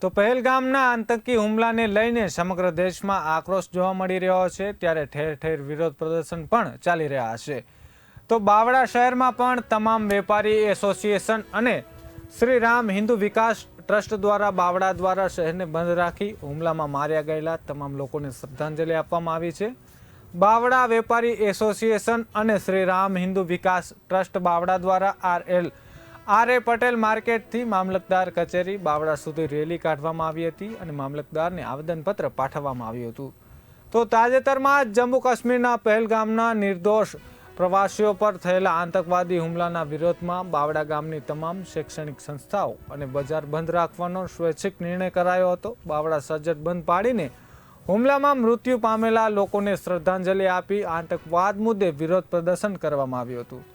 તો પહેલગામના આતંકી હુમલાને લઈને સમગ્ર દેશમાં આક્રોશ જોવા મળી રહ્યો છે, ત્યારે ઠેર ઠેર વિરોધ પ્રદર્શન પણ ચાલી રહ્યા છે। તો બાવળા શહેરમાં પણ તમામ વેપારી એસોસિએશન અને શ્રી રામ હિન્દુ વિકાસ ટ્રસ્ટ દ્વારા બાવળા દ્વારા શહેરને બંધ રાખી હુમલામાં માર્યા ગયેલા તમામ લોકોને શ્રદ્ધાંજલિ આપવામાં આવી છે। બાવળા વેપારી એસોસિએશન અને શ્રી રામ હિન્દુ વિકાસ ટ્રસ્ટ બાવળા દ્વારા આર એ પટેલ માર્કેટથી મામલતદાર કચેરી બાવળા સુધી રેલી કાઢવામાં આવી હતી અને મામલતદારને આવેદનપત્ર પાઠવવામાં આવ્યું હતું। તો તાજેતરમાં જમ્મુ કાશ્મીરના પહેલગામના નિર્દોષ પ્રવાસીઓ પર થયેલા આતંકવાદી હુમલાના વિરોધમાં બાવળા ગામની તમામ શૈક્ષણિક સંસ્થાઓ અને બજાર બંધ રાખવાનો સ્વૈચ્છિક નિર્ણય કરાયો હતો। બાવળા સજ્જડ બંધ પાડીને હુમલામાં મૃત્યુ પામેલા લોકોને શ્રદ્ધાંજલિ આપી આતંકવાદ મુદ્દે વિરોધ પ્રદર્શન કરવામાં આવ્યું હતું।